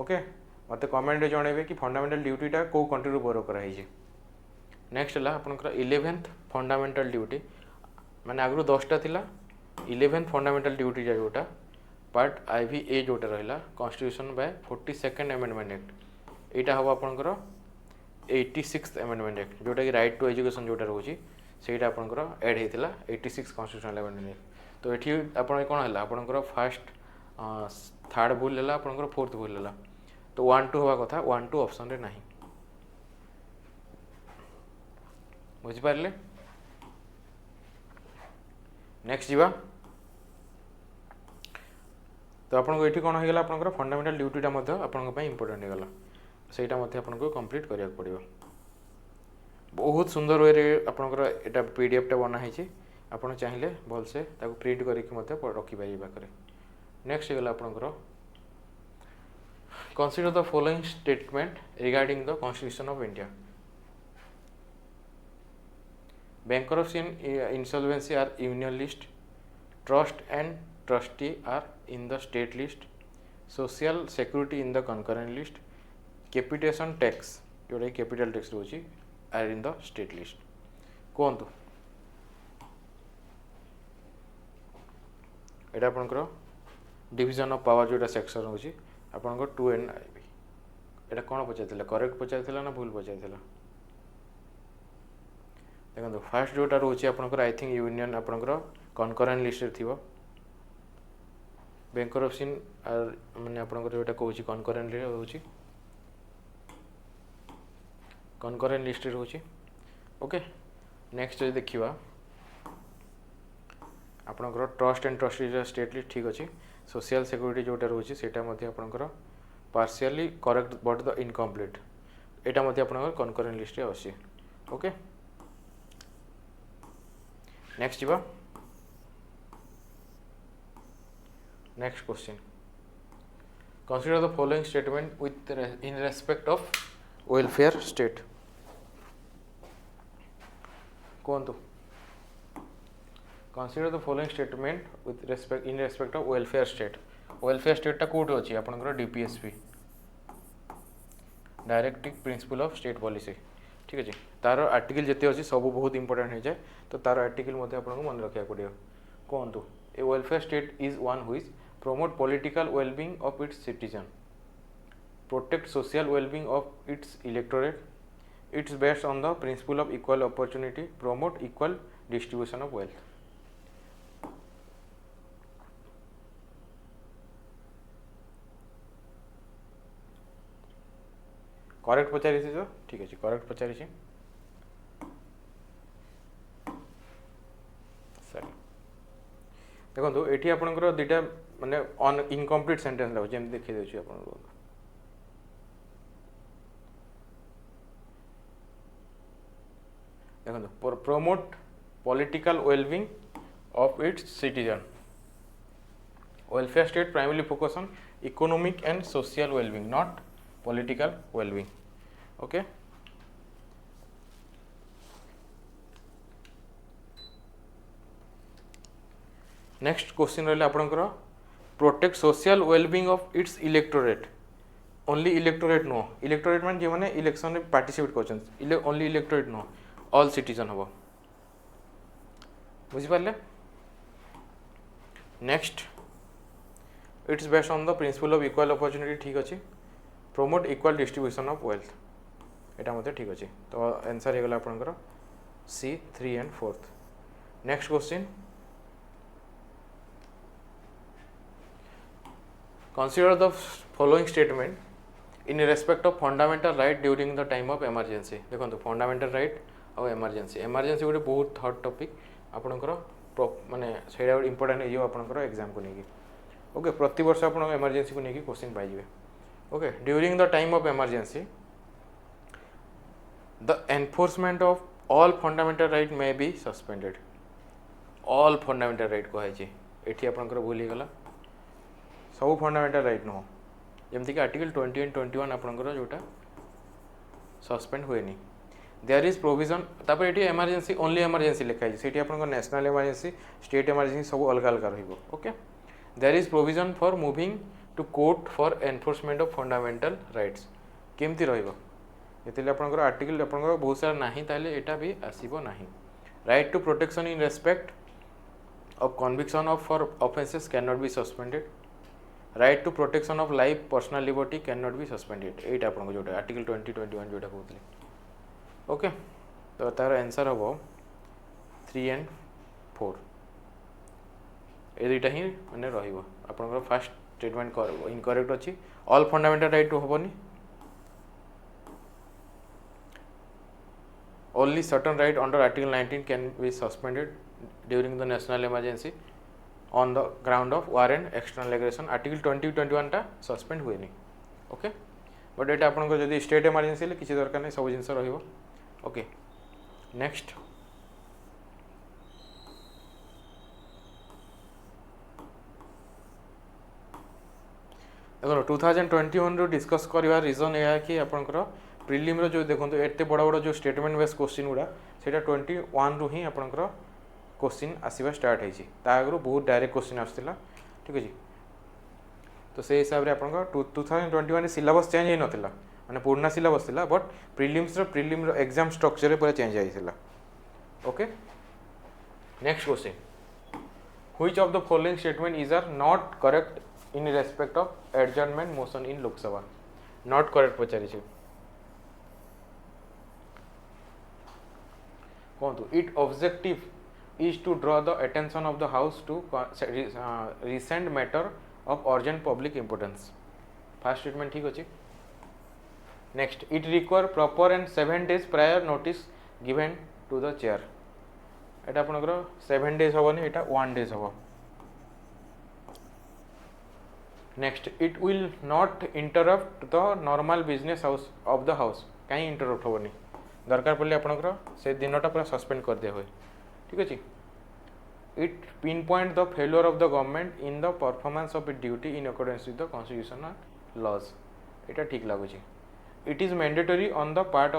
ओके मत कमेंट रे जणेबे कि फंडामेंटल ड्यूटीटा को कंट्री रो बोरो करा हिजे नेक्स्ट हला आपनकर 11th फंडामेंटल ड्यूटी माने आगु 10टा थिला 11th फंडामेंटल ड्यूटी जोटा पार्ट आई भी ए जोटा रहिला constitution bye 42nd amendment act एटा हबो आपनकर 86th अमेंडमेंट एक्ट जोटा कि राइट टू एजुकेशन जोटा रोची सेटा आपनकर ऐड हेतिला 86 कॉन्स्टिट्यूशनल अमेंडमेंट एक्ट तो एठी आपन कोन हला आपनकर फर्स्ट थर्ड भूल हला आपनकर फोर्थ भूल हला तो 1 2 हवा कथा 1 2 ऑप्शन रे नाही बुझि पारले नेक्स्ट जीवा तो आपको ये कौन होगा आप फंडामेंटाल ड्यूटीटा आप इंपोर्टेंट होगा सहीटा आपको कंप्लीट करा पड़ो। बहुत सुंदर वे आपंकर यहाँ पीडीएफटा बनाई आपड़ चाहिए भलसे प्रिंट करके रखिपारे पाखे। नेक्स्ट होगा आपंकर consider the following statement regarding the constitution of India. Bankruptcy and insolvency are union list. Trust and trustee are in the state list. Social security in the concurrent list. Capitation tax जोटा capital tax रोची are in the state list. कहतु एटा आपनकर division of power जोटा section होची आपनकर 2NIB एटा कोन पचाइथिला correct पचाइथिला ना भूल पचाइथिला देखो fast जोटा रोचे आपनकर आई थिंक यूनियन आपनकर कनकरेंट लिस्ट रे थिबो बैंकरप्सी माने आपनकर जोटा कहूची कनकरेंट रे होची कनकरेंट लिस्ट रे होची। ओके नेक्स्ट जे देखिबा आपनकर trust and trustee state list ठीक अछि। सोशल सिक्योरिटी जोटा रोची सेटा मध्ये आपनकर partially correct but the incomplete एटा मध्ये आपनकर कनकरेंट लिस्ट रे अछि। ओके नेक्स्ट जीवा next question consider the following statement with in respect of welfare state. कहतु consider the following statement with respect in respect of welfare state. Welfare स्टेटा कौट अच्छी आपंकर DPSP directive principle of state policy ठीक अच्छे तार article जिते अच्छी सब बहुत इंपोर्टेंट हो जाए तो तार आर्टिकल आपको मन रखा पड़ो। कहतु a welfare state is one which promote political well-being of its citizen, protect social well-being of its electorate, it's based on the principle of equal opportunity, promote equal distribution of wealth। Correct पचारि तो ठीक अच्छे correct पचारि sir देखो ये आपंकर दुटा माने अन incomplete sentence लाग जमी देखी दूसरी आप देखो promote political wellbeing of its citizen. Welfare state primarily focus on economic and social wellbeing not political wellbeing. Okay next question रहा आपंकर protect social wellbeing of its electorate. Only electorate नुह electorate मान जो मैंने इलेक्शन में participate कर only electorate नुह all citizen हम बुझिपारे। Next its based on the principle of equal opportunity ठीक अच्छे promote equal distribution of wealth एटा मते ठीक अच्छे तो आंसर हो गला आपनकर C 3 and 4। Next question consider the following statement in respect of fundamental right during the time of emergency। देखो fundamental right और emergency emergency गोटे बहुत हॉट टॉपिक आपनकर माने सेडा इंपोर्टेंट है जो आपनकर एग्जाम को नेकी। ओके प्रति वर्ष आप emergency को नेकी क्वेश्चन पाई जिवे। Okay during the time of emergency the enforcement of all fundamental right may be suspended। all fundamental right को है जी एठी आपनकर भूल ही गला सब फंडामेंटल राइट नुह जमीक आर्टिकल 20 and 21 आपंकर जोटा सस्पेंड हुए नहीं। देयर इज प्रोविजन तापर ये एमरजेंसी ओनली एमरजेंसी लिखाई से आप नेशनल एमरजेंसी स्टेट एमरजेंसी सब अलग अलग रही। Okay there is provision for moving to court for enforcement of fundamental rights केमती रही आपंकर आर्टिकल आपंकर बहुत सारा ना ताले एटा भी आसीबो नहीं। Right to protection in respect of conviction of for offences can not be suspended. Right to protection of life personal liberty can not be suspended एटा आपको जो आर्टिकल 20 21 जोटा कहते। ओके तो तार आंसर हम 3 and 4 ये दुईटा ही मैंने रहा फास्ट स्टेटमेंट इनकरेक्ट अच्छी ऑल फंडामेंटल राइट हेनी only certain right under article 19 can be suspended during the national emergency on the ground of war and external aggression article 2021 टा सस्पेंड हुए नहीं ओके बट ये आपको जब स्टेट इमरजेंसी किसी दरकार नहीं सब जिन रही ओके नेक्स्ट देखो 2021 डिस्कस कर रिजन यह कि आपंकर प्रिलिम जो देखो एत बड़ बड़ जो स्टेटमेंट बेस क्वेश्चन गुड़ा से 21 रु ही आपंकर क्वेश्चन आसवा स्टार्ट होता आगु बहुत डायरेक्ट क्वेश्चन आसाला ठीक अच्छे तो से हिसाब से आप 2021 सिलेबस चेंज हो नाला मैंने पुराना सिलेबस था बट प्रिलिम्स एग्जाम स्ट्रक्चर पूरा चेंज होता okay next question which of the following statement is are not correct in respect of adjournment motion in Lok Sabha not correct पचारि कहतु it objective is to draw the attention of the house to recent matter of urgent public importance first statement ठीक अच्छे next it require proper and 7 days prior notice given to the chair एटा आपनकर 7 days हबनी एटा 1 days हबो next it will not interrupt the normal business house of the house कहीं interrupt हबनी दरकार पड़े आपनकर से दिनटा पूरा सस्पेंड कर दिया हुए ठीक अच्छे it pin point the failure of the government in the performance of it duty in accordance with the constitutional laws यहाँ ठीक लगुच it is mandatory on the part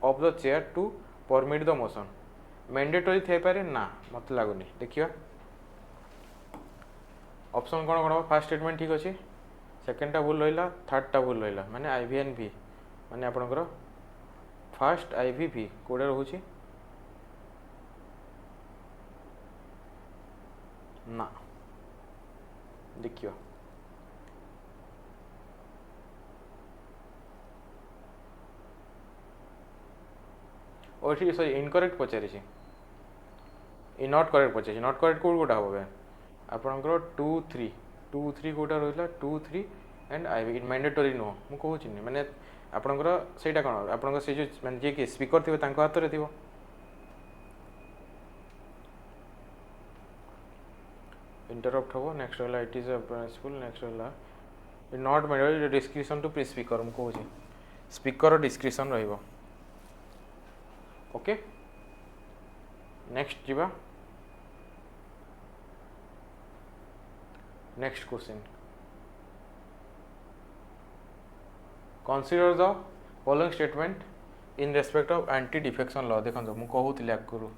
of the chair to permit the motion mandatory थे पारे ना मत लगुनि देखिए option कौन कौन फर्स्ट स्टेटमेंट ठीक अच्छे सेकेंडटा भूल रहा थर्डटा भूल रहा माने IVNV माने आपनकर फर्स्ट IVV कोड़े रोचे ना देखियो और सॉरी इनकरेक्ट पचारि नॉट करेक्ट पचारि नॉट करेक्ट कौट गोटा हम आपंकर 2 3 गोटा रहा 2 3 एंड IV मैंडेटरी नुह मुझे मैंने आपंकर से कौन आप जे कि स्पीकर थे हाथ में थी इंटरप्ट हम नेक्स्ट रहा इट इज प्रिंसिपल नेक्स्ट रहा not mandatory description to pre speaker मुझे स्पीकर डिस्क्रिप्शन रहिबो ओके नेक्स्ट जीवा next question consider the following statement in respect of anti defection law देखो मुझे कहूली आगुरी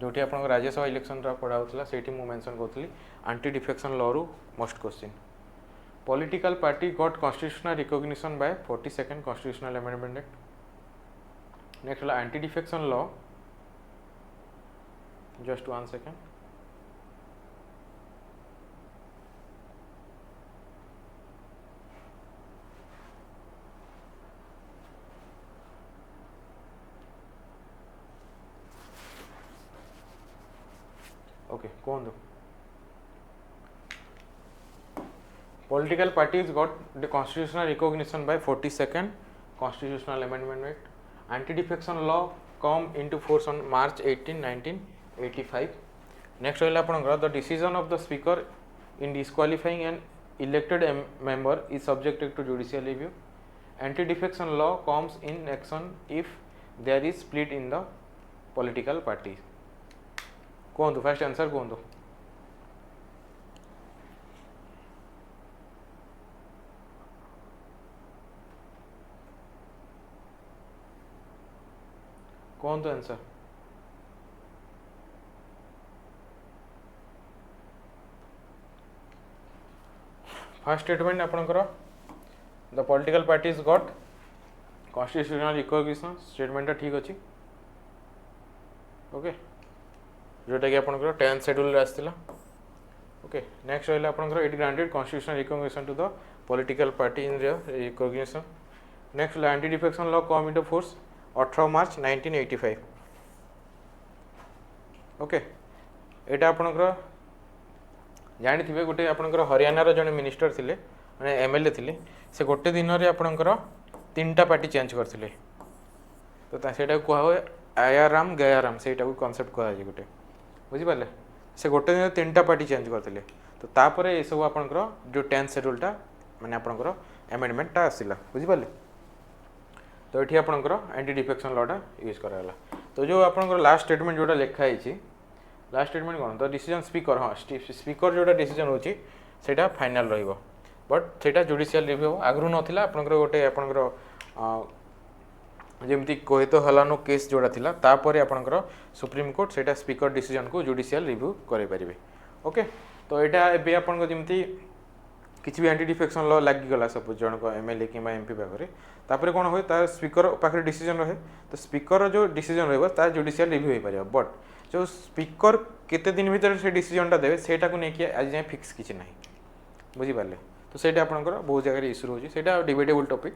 जो आप राज्यसभा इलेक्शन पढ़ा होता से मेंशन करी एंटी डिफेक्शन लॉ रु most question political party got constitutional recognition by 42nd constitutional amendment act next है anti defection law just 1 second okay कौन दो political parties got the constitutional recognition by 42nd constitutional amendment act anti-defection law come into force on March 18 1985 next है आपन the decision of the speaker in disqualifying an elected member is subjected to judicial review anti-defection law comes in action if there is split in the political parties कौन दो first answer कौन दो कौन तो answer first statement आपनकर the political parties got constitutional recognition statement ठीक अच्छी okay जोटा कि आपनकर 10th शेड्यूल आसला ओके नेक्स्ट रहा आपनकर it granted constitutional recognition to the political party in recognition next anti defection law come into force 18 March 1985 okay यहाँ आपनकर जानी गोटे आपनकर हरियाणा जड़े मिनिस्टर थिले माने MLA थिले से गोटे दिन रे आपनकर 3टा पार्टी चेंज करथिले तो सेटा को हुए आयाराम गयाराम सेटा को कांसेप्ट कहा गोटे बुझिपारे से गोटे दिन 3टा पार्टी चेंज करते तो तापर ये सब आपंकर जो 10th शेड्यूलटा माने आपंकर एमेंडमेंटा आसला बुझिपारे। तो ये आपंकर एंटी डिफेक्शन लॉटा यूज कराला। तो जो आपंकर लास्ट स्टेटमेंट जोटा लिखाई लास्ट स्टेटमेंट कौन तो डिसीजन स्पीकर हाँ स्पीकर जोटा डिसीजन होची सेटा फाइनल रहिबो बट सेटा जुडिशियल रिव्यू आगु नाला आपंकर गोटे आपंकर जमती कोहेतो हलानो केस जोड़ा थिला तापरे आपंकर सुप्रीम कोर्ट सेटा स्पीकर डिसीजन को जुडिशियल रिव्यू करे पारिबे। ओके तो यहाँ एबे आपन जमती किसी भी एंटी डिफेक्शन लॉ लगिगला सपोज जनक एमएलए कि एमपी पाखे तापर कौन हुए तार स्पीकर पाखे डिसीजन रहे तो स्पीकर जो डिसीजन रही तार जुडिशियल रिव्यू हो पार बट जो स्पीकर केते दिन भीतर से डिसीजनटा देवे सेटा को लेकिन आज जाए फिक्स किसी ना बुझिपारे। तो सेटा आपंकर बहुत जगह इश्यू रोचे सेटा डिबेटेबल टॉपिक।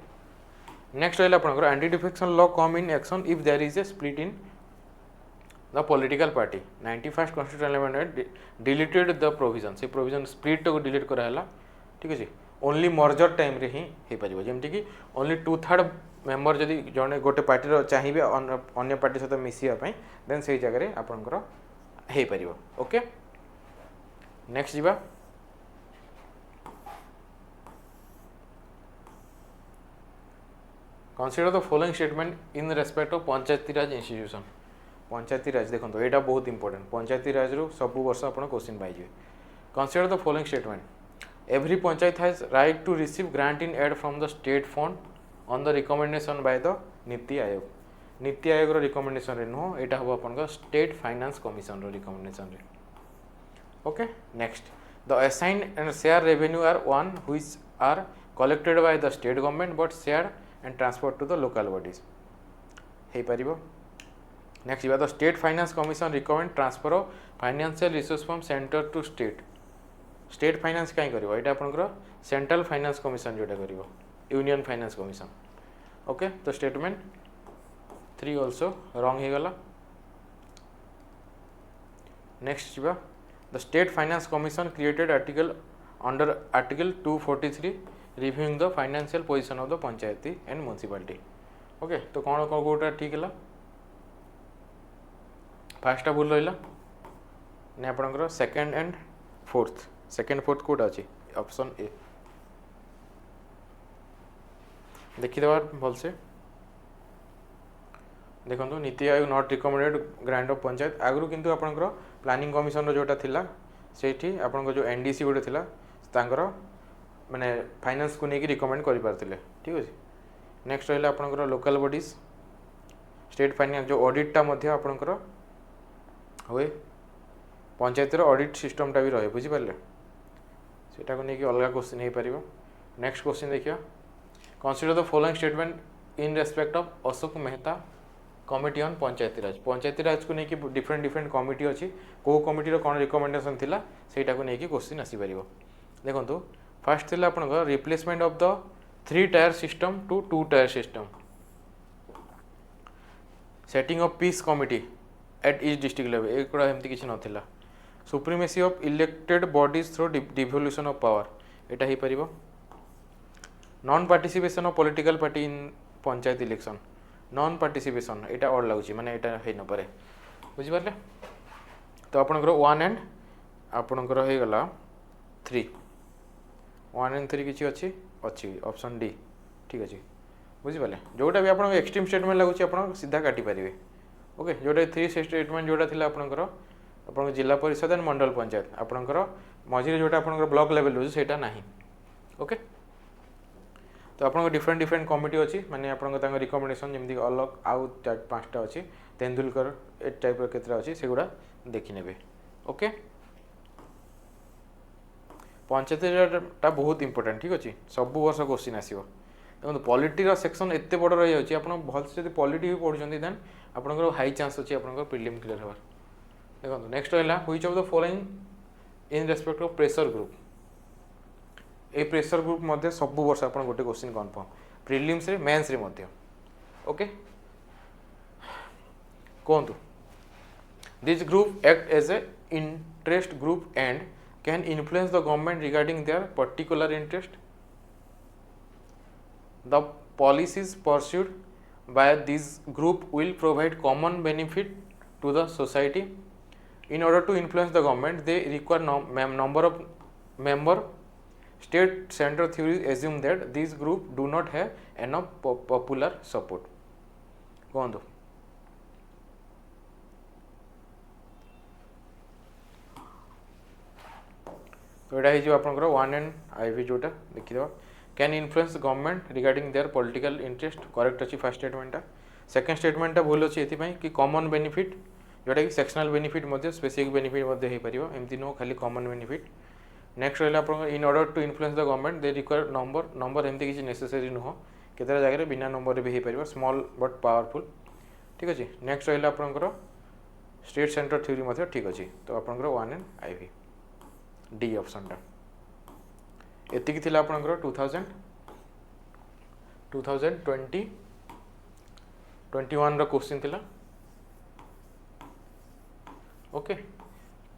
नेक्स्ट रहा आपंकर anti defection law come in action if there is a split in the political party 91st constitutional amendment deleted the provision से प्रोविजन स्प्लिट को डिलीट कराला ठीक अच्छे ओनली मर्जर टाइम रे ही हो पार जमती कि ओनली 2/3 मेंबर जदि जड़े गोटे पार्टी चाहिए अन्य पार्टी सहित मिसापी देन से जगह आपंकर हो पार। ओके नेक्स्ट जीवा consider the following statement in respect of panchayati raj institution. Panchayati raj देखो यहाँ बहुत इंपोर्टेंट पंचायती राज रू सब वर्ष आप क्वेश्चन पाइबे। Consider the following statement every panchayat has right to receive grant in aid from the state fund on the recommendation by the NITI Aayog. NITI Aayog recommendation रे नुह यहाँ हम अपन स्टेट फाइनेंस कमिशन रिकमेंडेशन रे। Okay next the assigned and share revenue are one which are collected by the state government but share and transfer to the local bodies हो पार। Next the state finance commission recommend transfer of financial resource from centre to state. State finance कहीं कर यहाँ आपंकर central finance commission जोटा कर union finance commission. Okay तो statement 3 also wrong हो गला। नेक्स्ट जीवा the state finance commission created article under article 243 reviewing the financial position of the panchayati and municipality. Okay तो कौन कौन कोटा ठीक है फास्टा भूल रहा ने आपंकर second and fourth second fourth कोटा अच्छी ऑप्शन ए देखीदेव भलसे देखो NITI Aayog not recommended grant of panchayat आगु किंतु आपंकर प्लानिंग कमिशन जोटा थिला सेठी आपंकर जो एनडीसी गोटे थिला तांकर माने फाइनेंस को लेकिन रिकमेंड कर पार्थिले ठीक अच्छे। नेक्स्ट रहा आपंकर लोकल बॉडीज स्टेट फाइनेंस जो ऑडिटा मध्य आपंकर हुए पंचायतर ऑडिट सिस्टमटा भी रहे बुझिपारे सेटा को लेकिन अलग क्वेश्चन हो पार। नेक्स्ट क्वेश्चन देखिए consider the following statement in respect of Ashok Mehta committee on panchayati raj को लेकिन डिफरेंट कमिटी अच्छी कौ कमिटी कौन रिकमेंडेशन थिला सेटा को लेकिन क्वेश्चन आसीपर। देखो फास्ट थिला आपनकर replacement of the 3 tier system to 2 tier system setting of peace committee at each district level एक एमती किसी नाला supremacy of elected bodies through devolution of power यहाँ हो पार। Non participation of political party in panchayat election non participation यहाँ अड लगुच माने यहाँ हो न पारे बुझिपारे। तो आपंकर 1 एंड आपंकर हो गला 3 1 एंड 3 किसी अच्छी अच्छी ऑप्शन डी ठीक अच्छे बुझिपारे। जोटा भी आपको एक्सट्रीम स्टेटमेंट लगुच आप सीधा काटी पारे। ओके जोटा 3 स्टेटमेंट जोटा थिला आपंकर आप जिला परिषद एंड मंडल पंचायत आपंकर मझे जोटा आप ब्लॉक लेवल रोचे सेटा नहीं। ओके तो आप डिफरेंट कमिटी अच्छी माने आप रिकमेंडेशन जमी अलग आउ 4-5टा अच्छी तेंदुलकर ए टाइप केतरा अच्छी से गुड़ा देखने। ओके पंचायतीटा बहुत इंपोर्टेंट ठीक अच्छे सब वर्ष क्वेश्चन आसो। देखो पॉलिटी सेक्शन एत बड़ रही है आप भलसे पॉलिटी भी पढ़ुं देन आपंकर हाई चांस अच्छी आप प्रिलिम क्लियर होवार। देखो नेक्स्ट रहा which of the following in respect of pressure group a pressure group मध्य सब वर्ष आप गोटे क्वेश्चन कन्फर्म प्रिलिम्स रे मेंस रे मध्य। ओके कहतु this group act as a interest group and can influence the government regarding their particular interest the policies pursued by this group will provide common benefit to the society In order to influence the government, they require number of member. State center theories assume that these groups do not have enough popular support. कहନ୍ତୁ तो यहाँ हो आपंकर 1 जोटा देखीद can influence government regarding their political interest correct अच्छी first स्टेटमेंटा second स्टेटमेंटा भूल अच्छी ये कि कॉमन बेनिफिट जोटा कि सेक्शनल बेनिफिट स्पेसिफिक बेनिफिट हो पार एमती नुह खाली कॉमन बेनिफिट नेक्स्ट रहा आप in order to influence the government they require number एमती किसी नेसेसरी नुह केतटा जगह बिना नंबर भी हो पार स्मॉल बट पावरफुल ठीक अच्छे नेक्स्ट रहा आपंकर स्टेट सेंटर थ्योरी ठीक अच्छे तो आपंकर 1 and IV डी ऑप्शनटा एतिकी थिला आपनकर 2021 रो क्वेश्चन थिला ओके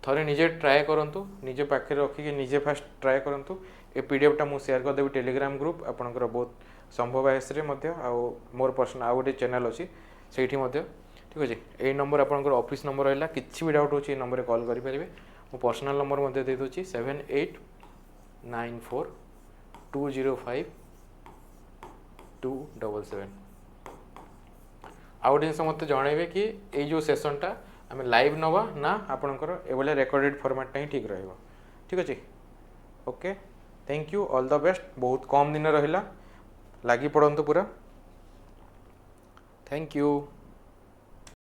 थरे निजे ट्राए करंतु निजे पाखे रखिके निजे फास्ट ट्राए करंतु ए पीडीएफ टा मु शेयर कर देबी टेलीग्राम ग्रुप आपनकर बहुत संभव आएस रे मध्य आ मोर पर्सनल आ गोटे चैनल अछि सेठी मध्य ठीक अछि ए नंबर आपनकर ऑफिस नंबर रहला किछि भी डाउट होछि ए नंबर रे कॉल करि परिबे मो पर्सनल नंबर मध्य दे दोछि 7894 205 277 आउ जिन मत जनइबे कि ये जो सेसनटा आम लाइव नवा ना आपणकर ए रेकर्डेड फॉर्मेट ही ठीक रहिबो ठीक अच्छे okay thank you all the best बहुत कम दिन रहिला लागी पड़ंतु पूरा थैंक यू।